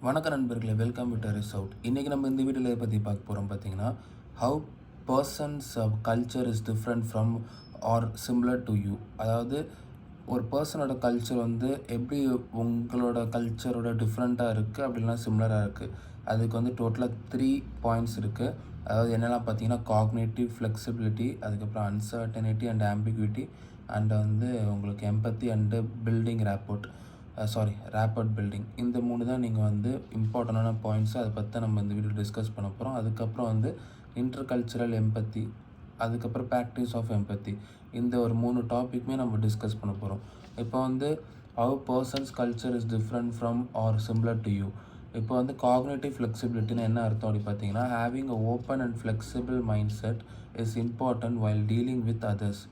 வணக்க நண்பர்களே, welcome to terraceout. இன்றைக்கி நம்ம இந்த வீடியோவில் பற்றி பார்க்க போகிறோம் பார்த்தீங்கன்னா, how persons culture is different from or similar to you. அதாவது ஒரு பர்சனோட கல்ச்சர் வந்து எப்படி உங்களோட கல்ச்சரோட டிஃப்ரெண்ட்டாக இருக்குது, அப்படின்னா சிமிலராக இருக்குது. அதுக்கு வந்து டோட்டலாக 3 பாயிண்ட்ஸ் இருக்குது. அதாவது என்னெல்லாம் பார்த்தீங்கன்னா, காக்னேட்டிவ் ஃப்ளெக்சிபிலிட்டி, அதுக்கப்புறம் அன்சர்டனிட்டி அண்ட் ஆம்பிகுவிட்டி, அண்ட் வந்து உங்களுக்கு எம்பத்தி அண்டு பில்டிங் ரேப்பர்ட் பில்டிங். இந்த 3 தான் நீங்கள் வந்து இம்பார்ட்டண்டான பாயிண்ட்ஸு. அதை பற்றி நம்ம இந்த வீடியோ டிஸ்கஸ் பண்ண போகிறோம். அதுக்கப்புறம் வந்து இன்டர்கல்ச்சரல் எம்பத்தி, அதுக்கப்புறம் ப்ராக்டிஸ் ஆஃப் எம்பத்தி. இந்த ஒரு 3 டாப்பிக்குமே நம்ம டிஸ்கஸ் பண்ண போகிறோம். இப்போ வந்து how persons culture is different from or similar to you. இப்போ வந்து காக்னேட்டிவ் ஃப்ளெக்சிபிலிட்டின்னு என்ன அர்த்தம் அப்படி பார்த்தீங்கன்னா, having a open and flexible mind set is important while dealing with others.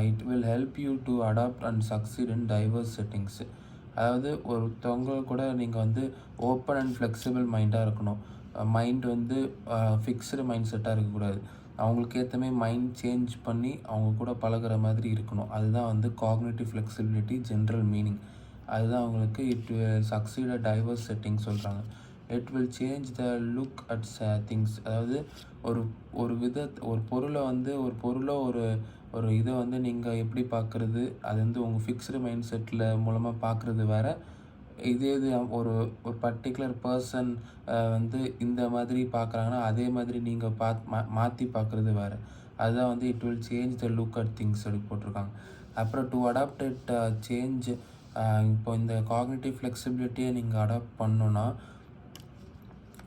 It will help you to adapt and succeed in diverse settings. அதாவது ஒருத்தவங்க கூட நீங்கள் வந்து ஓப்பன் அண்ட் ஃப்ளெக்சிபிள் மைண்டாக இருக்கணும். மைண்ட் வந்து ஃபிக்ஸ்டு மைண்ட் செட்டாக இருக்கக்கூடாது. அவங்களுக்கு ஏற்ற மாதிரி மைண்ட் சேஞ்ச் பண்ணி அவங்க கூட பழகுற மாதிரி இருக்கணும். அதுதான் வந்து காக்னேட்டிவ் ஃப்ளெக்சிபிலிட்டி ஜென்ரல் மீனிங். அதுதான் அவங்களுக்கு it succeed at diverse setting சொல்கிறாங்க. It will change the look at things. அதாவது ஒரு ஒரு பொருளை ஒரு இதை வந்து நீங்கள் எப்படி பார்க்குறது, அது வந்து உங்கள் ஃபிக்ஸ்டு மைண்ட் செட்டில் மூலமாக பார்க்குறது வேறு. இது ஒரு ஒரு பர்டிகுலர் பர்சன் வந்து இந்த மாதிரி பார்க்குறாங்கன்னா, அதே மாதிரி நீங்கள் மாற்றி பார்க்குறது வேறு. அதுதான் வந்து it will change the look at things அப்படி போட்டிருக்காங்க. அப்புறம் டு அடாப்ட் இட் சேஞ்ச். இப்போ இந்த காக்னிட்டிவ் ஃப்ளெக்சிபிலிட்டியை நீங்கள் அடாப்ட் பண்ணணுன்னா,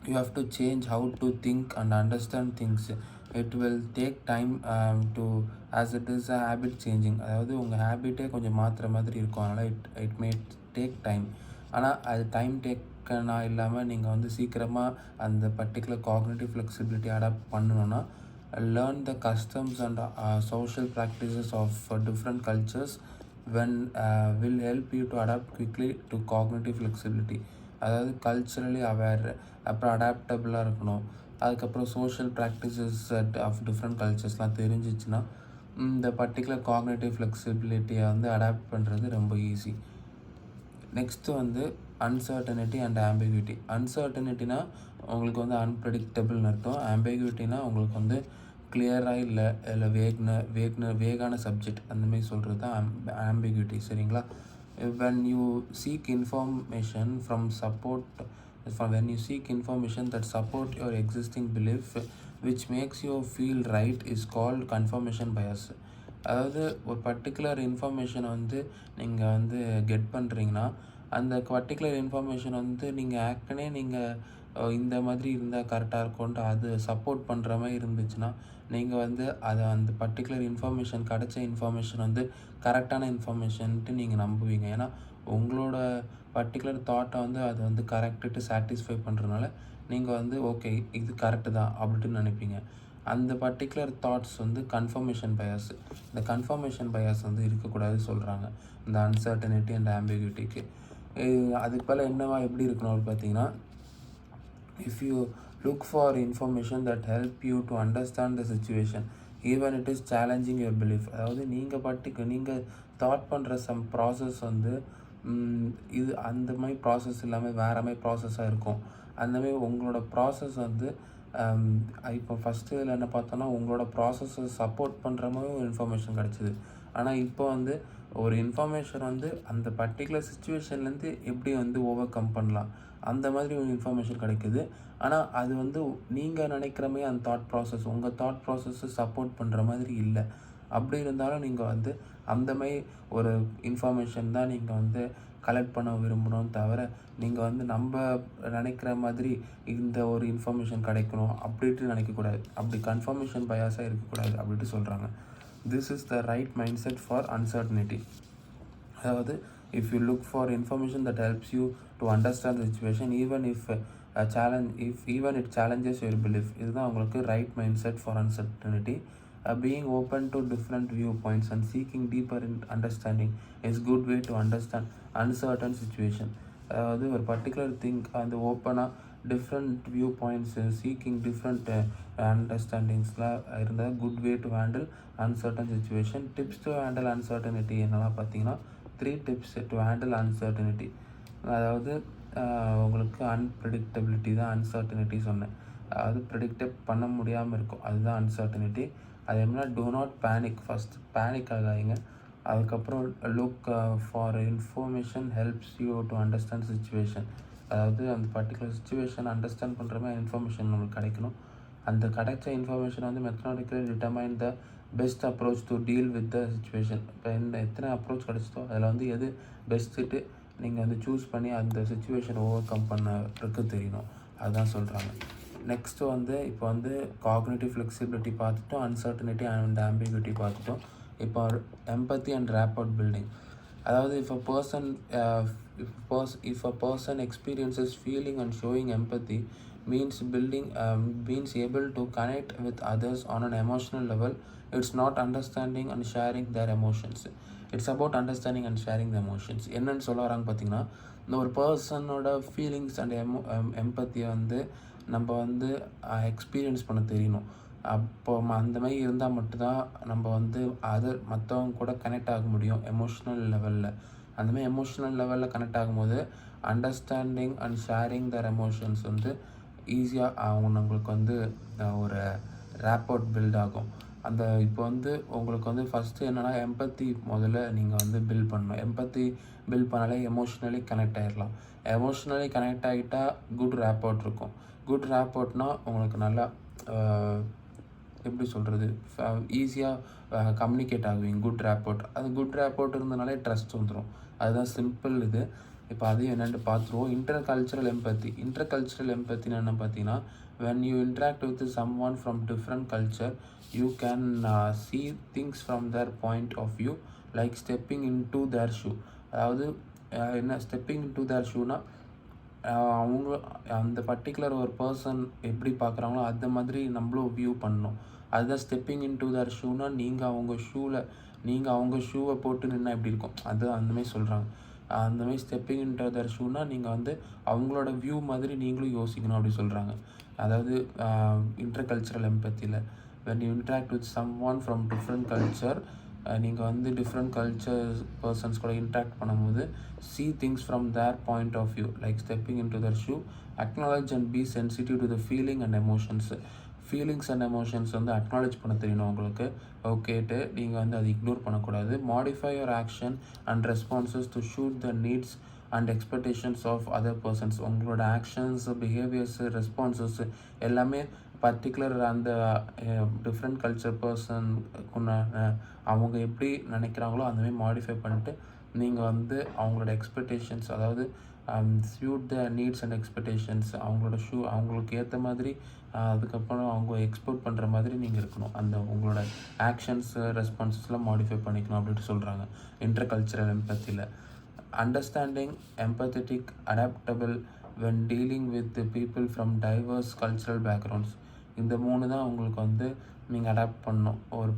you have to change how to think and understand things. It will take time to as it is a habit changing. அதாவது உங்கள் ஹேபிட்டே கொஞ்சம் மாற்றுற மாதிரி இருக்கும். அதனால் இட் மே டேக் டைம். ஆனால் அது டைம் டேக்கனாக இல்லாமல் நீங்கள் வந்து சீக்கிரமாக அந்த பர்டிகுலர் காக்னிட்டிவ் ஃப்ளெக்சிபிலிட்டி அடாப்ட் பண்ணணுன்னா, learn the customs and social practices of different cultures will help you to adapt quickly to cognitive flexibility. அதாவது கல்ச்சரலி அவேர், அப்புறம் அடாப்டபுளாக இருக்கணும். அதுக்கப்புறம் சோஷியல் ப்ராக்டிசஸ் ஆஃப் டிஃப்ரெண்ட் கல்ச்சர்ஸ்லாம் தெரிஞ்சிச்சுன்னா இந்த பர்டிகுலர் காக்னேட்டிவ் ஃப்ளெக்சிபிலிட்டியை வந்து அடாப்ட் பண்ணுறது ரொம்ப ஈஸி. நெக்ஸ்ட்டு வந்து அன்சர்டனிட்டி அண்ட் ஆம்பிகுவிட்டி. அன்சர்டனிட்டினா உங்களுக்கு வந்து அன்பிரடிக்டபிள்னு அர்த்தம். ஆம்பிகுவிட்டினா உங்களுக்கு வந்து கிளியராக இல்லை வேகான சப்ஜெக்ட் அந்தமாரி சொல்கிறது தான் ஆம்பிகுவிட்டி. சரிங்களா? when you seek information that support your existing belief which makes you feel right is called confirmation bias. அதாவது ஒரு பர்டிகுலர் இன்ஃபர்மேஷனை வந்து நீங்கள் வந்து கெட் பண்ணுறீங்கன்னா, அந்த பர்டிகுலர் இன்ஃபர்மேஷன் வந்து நீங்கள் இந்த மாதிரி இருந்தால் கரெக்டாக இருக்கும்ன்ட்டு அது சப்போர்ட் பண்ணுற மாதிரி இருந்துச்சுன்னா, நீங்கள் வந்து அதை அந்த பர்டிகுலர் இன்ஃபர்மேஷன் கிடச்ச இன்ஃபர்மேஷன் வந்து கரெக்டான இன்ஃபர்மேஷன்ட்டு நீங்கள் நம்புவீங்க. ஏன்னா உங்களோட பர்டிகுலர் தாட்டை வந்து அது வந்து கரெக்டுட்டு சாட்டிஸ்ஃபை பண்ணுறதுனால நீங்கள் வந்து ஓகே இது கரெக்டு தான் அப்படின்ட்டு நினைப்பீங்க. அந்த பர்டிகுலர் தாட்ஸ் வந்து கன்ஃபர்மேஷன் பயாஸ். இந்த கன்ஃபர்மேஷன் பயாஸ் வந்து இருக்கக்கூடாது சொல்கிறாங்க இந்த அன்சர்டனிட்டி அண்ட் ஆம்பிகுவிட்டிக்கு. அதுக்கு பதில் எப்படி இருக்கணும் பார்த்தீங்கன்னா, if you look for information that help you to understand the situation even it is challenging your belief. அதாவது நீங்கள் தாட் பண்ணுற சம் ப்ராசஸ் வந்து இது அந்த மாதிரி ப்ராசஸ் இல்லாமல் வேறு மாதிரி ப்ராசஸாக இருக்கும். அந்தமாதிரி உங்களோட ப்ராசஸ் வந்து இப்போ ஃபஸ்ட்டு இதில் என்ன பார்த்தோன்னா, உங்களோட ப்ராசஸை சப்போர்ட் பண்ணுற மாதிரி ஒரு இன்ஃபர்மேஷன் கிடச்சிது. ஆனால் இப்போ வந்து ஒரு இன்ஃபர்மேஷன் வந்து அந்த பர்டிகுலர் சுச்சுவேஷன்லேருந்து எப்படி வந்து ஓவர் கம் பண்ணலாம் அந்த மாதிரி ஒரு இன்ஃபர்மேஷன் கிடைக்குது. ஆனால் அது வந்து நீங்கள் நினைக்கிற மாதிரி அந்த உங்கள் தாட் ப்ராசஸ்ஸை சப்போர்ட் பண்ணுற மாதிரி இல்லை. அப்படி இருந்தாலும் நீங்கள் வந்து அந்த மாதிரி ஒரு இன்ஃபர்மேஷன் தான் நீங்கள் வந்து கலெக்ட் பண்ண விரும்பணும் தவிர, நீங்கள் வந்து நம்ம நினைக்கிற மாதிரி இந்த ஒரு இன்ஃபர்மேஷன் கிடைக்கணும் அப்படின்ட்டு நினைக்கக்கூடாது. அப்படி கன்ஃபர்மேஷன் பயாஸாக இருக்கக்கூடாது அப்படின்ட்டு சொல்கிறாங்க. This is the right mind set for uncertainty. அதாவது if you look for information that helps you to understand the situation even it challenges your belief, இதுதான் உங்களுக்கு right mind set for uncertainty. Being open to different viewpoints and seeking deeper understanding is good way to understand uncertain situation. அதாவது ஒரு particular think அந்த ஓப்பனாக different view points seeking different அண்டர்ஸ்டாண்டிங்ஸ்லாம் இருந்தால் good way to handle uncertain situation. Tips to handle uncertainty என்னெல்லாம் பார்த்தீங்கன்னா, 3 tips to handle uncertainty. அதாவது உங்களுக்கு அன்பிரடிக்டபிலிட்டி தான் அன்சர்டனிட்டி சொன்னேன். அதாவது ப்ரெடிக்டே பண்ண முடியாமல் இருக்கும். அதுதான் அன்சர்டனிட்டி. அது எப்படின்னா do not panic. First panic ஆகாதீங்க. அதுக்கப்புறம் look for information helps you to understand situation. அதாவது அந்த பர்டிகுலர் சிச்சுவேஷன் அண்டர்ஸ்டாண்ட் பண்ணுற மாதிரி இன்ஃபர்மேஷன் நம்மளுக்கு கிடைக்கணும். அந்த கிடைச்ச இன்ஃபர்மேஷன் வந்து methodically determine the best approach to deal with the situation. இப்போ எத்தனை அப்ரோச் கிடைச்சதோ அதில் வந்து எது பெஸ்ட்டு நீங்கள் வந்து சூஸ் பண்ணி அந்த சிச்சுவேஷனை ஓவர் கம் பண்ணுறதுக்கு தெரியணும். அதுதான் சொல்கிறாங்க. நெக்ஸ்ட்டு வந்து இப்போ வந்து காக்னிட்டிவ் ஃப்ளெக்சிபிலிட்டி பார்த்துட்டோம், அன்சர்டனிட்டி அண்ட் ஆம்பிகுவிட்டி பார்த்துட்டோம். இப்போ எம்பத்தி அண்ட் ரேப்போர்ட் பில்டிங். அதாவது if a person experiences feeling and showing empathy means able to connect with others on an emotional level. It's not understanding and sharing their emotions. It's about understanding and sharing the emotions. என்னன்னு சொல்ல வராங்க பார்த்தீங்கன்னா, இந்த ஒரு பர்சனோட feelings and எம்பத்தியை வந்து நம்ம வந்து experience பண்ண தெரியணும். அப்போ அந்த மாதிரி இருந்தால் மட்டும்தான் நம்ம வந்து மற்றவங்க கூட கனெக்ட் ஆக முடியும் எமோஷ்னல் லெவலில். அந்தமாதிரி எமோஷ்னல் லெவலில் கனெக்ட் ஆகும்போது understanding and sharing their emotions வந்து ஈஸியாக நம்மளுக்கு வந்து ஒரு ரேப்போர்ட் பில்ட் ஆகும். இப்போ வந்து உங்களுக்கு வந்து ஃபஸ்ட்டு என்னென்னா எம்பத்தி முதல்ல நீங்கள் வந்து பில்ட் பண்ணணும். எம்பத்தி பில்ட் பண்ணாலே எமோஷ்னலி கனெக்ட் ஆகிடலாம். எமோஷ்னலி கனெக்ட் ஆகிட்டால் குட் ரேப்போர்ட் இருக்கும். குட் ரேப்போர்ட்னால் உங்களுக்கு நல்லா எப்படி சொல்கிறது, ஈஸியாக கம்யூனிகேட் ஆகுவீங்க. குட் ரேப்போர்ட், அது குட் ரேப்போர்ட் இருந்தனாலே ட்ரஸ்ட் வந்துடும். அதுதான் சிம்பிள் இது. இப்போ அதையும் என்னென்னு பார்த்துருவோம். இன்டர்கல்ச்சரல் எம்பத்தின்னு என்ன பார்த்தீங்கன்னா, when you interact with someone from different culture, you can see things from their point of view, like stepping into their shoe. அதாவது என்ன ஸ்டெப்பிங் இன்டு தேர் ஷூனா, அவங்க அந்த பர்டிகுலர் ஒரு பர்சன் எப்படி பார்க்குறாங்களோ அந்த மாதிரி நம்மளும் வியூ பண்ணணும். அதுதான் ஸ்டெப்பிங் இன்டு தேர் ஷூனா, நீங்கள் அவங்க ஷூவை போட்டு நின்னா எப்படி இருக்கும், அது அந்தமாதிரி சொல்கிறாங்க. அந்தமாதிரி ஸ்டெப்பிங் இன்டு தேர் ஷூனா நீங்கள் வந்து அவங்களோட வியூ மாதிரி நீங்களும் யோசிக்கணும் அப்படி சொல்கிறாங்க. அதாவது இன்டர்கல்ச்சரல் எம்பத்தியில் when you interact with someone from different culture, நீங்கள் வந்து டிஃப்ரெண்ட் கல்ச்சர் பர்சன்ஸ் கூட இன்ட்ராக்ட் பண்ணும்போது see things from their point of view, like stepping into their shoe. Acknowledge and be sensitive to the feelings and emotions வந்து acknowledge பண்ண தெரியணும் உங்களுக்கு. ஓகேட்டு நீங்கள் வந்து அதை இக்னோர் பண்ணக்கூடாது. Modify your action and responses to suit the needs and expectations of other persons. உங்களோட ஆக்ஷன்ஸ், பிஹேவியர்ஸு, ரெஸ்பான்சஸ் எல்லாமே பர்டிகுலர் அந்த டிஃப்ரெண்ட் கல்ச்சர் பர்சனுக்குன்னு அவங்க எப்படி நினைக்கிறாங்களோ அந்தமாதிரி மாடிஃபை பண்ணிட்டு நீங்கள் வந்து அவங்களோட எக்ஸ்பெக்டேஷன்ஸ், அதாவது suit the needs and expectations, அவங்களுக்கு ஏற்ற மாதிரி அதுக்கப்புறம் அவங்க எக்ஸ்போர்ட் பண்ணுற மாதிரி நீங்கள் இருக்கணும். உங்களோட ஆக்ஷன்ஸு, ரெஸ்பான்சஸ்லாம் மாடிஃபை பண்ணிக்கணும் அப்படின்ட்டு சொல்கிறாங்க இன்டர்கல்ச்சரல் எம்பத்தியில். Understanding, empathetic, adaptable when dealing with the people from diverse cultural backgrounds. இந்த 3 தான் உங்களுக்கு வந்து நீங்கள் அடாப்ட் பண்ணணும். ஒரு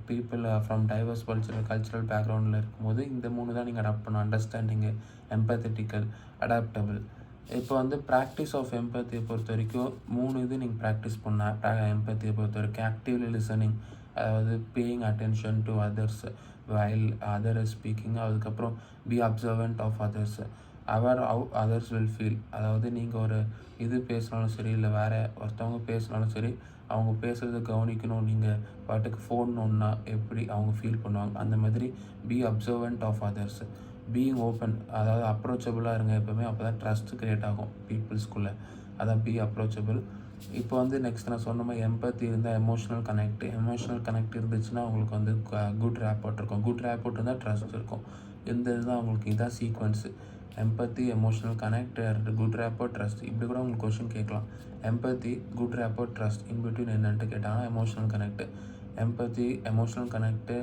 பீப்புள் ஃப்ரம் டைவர்ஸ் கல்ச்சுரல் பேக்ரவுண்டில் இருக்கும்போது இந்த 3 தான் நீங்கள் அடாப்ட் பண்ணணும். Understanding, எம்பத்தட்டிக்கல், adaptable. இப்போ வந்து ப்ராக்டிஸ் ஆஃப் எம்பத்தியை பொறுத்த வரைக்கும் 3 இது நீங்கள் ப்ராக்டிஸ் பண்ண. எம்பத்தியை பொறுத்த வரைக்கும் ஆக்டிவ்லி லிசனிங், அதாவது paying attention to others while other is speaking. அதுக்கப்புறம் be observant of others, or how others will feel. அதாவது நீங்கள் ஒரு இது பேசினாலும் சரி, இல்லை வேறு ஒருத்தவங்க பேசினாலும் சரி, அவங்க பேசுகிறத கவனிக்கணும். நீங்கள் பாட்டுக்கு ஃபோன் ஒன்றா எப்படி அவங்க ஃபீல் பண்ணுவாங்க அந்த மாதிரி. Be observant of others, being open, அதாவது அப்ரோச்சபிளாக இருங்க எப்போவுமே. அப்போ தான் ட்ரஸ்ட் க்ரியேட் ஆகும் பீப்புள்ஸ்குள்ளே. அதான் பி அப்ரோச்சபிள். இப்போ வந்து நெக்ஸ்ட் நான் சொன்ன மாதிரி எம்பத்தி இருந்தால் எமோஷனல் கனெக்ட் இருந்துச்சுன்னா உங்களுக்கு வந்து குட் ரேப்போர்ட் இருக்கும். குட் ரேப்போர்ட் இருந்தால் ட்ரஸ்ட் இருக்கும். இந்த இதுதான் உங்களுக்கு இதான் sequence. Empathy, emotional connect, good rapport, trust. இப்படி கூட உங்களுக்கு கொஷின் கேட்கலாம். Empathy, good rapport, trust, in between என்னன்ட்டு கேட்டாங்கன்னா emotional connect. Empathy, emotional connect,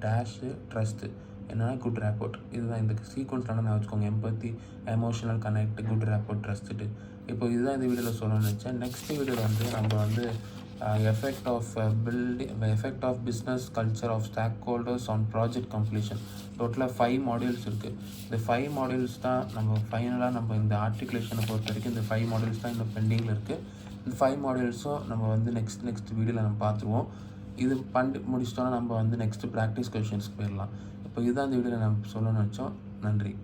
dash, trust, என்னென்னா குட் ரேப்போர்ட். இதுதான் இந்த சீக்வன்ஸ் நான் வச்சுக்கோங்க. Empathy, emotional connect, good rapport, trust. இப்போ இதுதான் இந்த வீடியோவில் சொல்லணும்னு நினச்சேன். நெக்ஸ்ட் வீடியோவில் வந்து நம்ம வந்து effect of business culture of stakeholders on project completion. டோட்டலாக 5 மாடியூல்ஸ் இருக்குது. இந்த 5 மாடியூல்ஸ் தான் நம்ம ஃபைனலாக நம்ம இந்த ஆர்டிகுலேஷனை பொறுத்த வரைக்கும் இந்த 5 மாடியூல்ஸ் தான் இன்னும் பெண்டிங்கில் இருக்குது. இந்த 5 மாடியூல்ஸும் நம்ம வந்து நெக்ஸ்ட் வீடியோவில் நம்ம பார்த்துருவோம். இது முடிச்சிட்டோன்னா நம்ம வந்து நெக்ஸ்ட்டு ப்ராக்டிஸ் கொஷின்ஸ்க்கு போயிடலாம். இப்போ இதுதான் இந்த வீடியோவில் நம்ம சொல்லணும்னு நினச்சோம். நன்றி.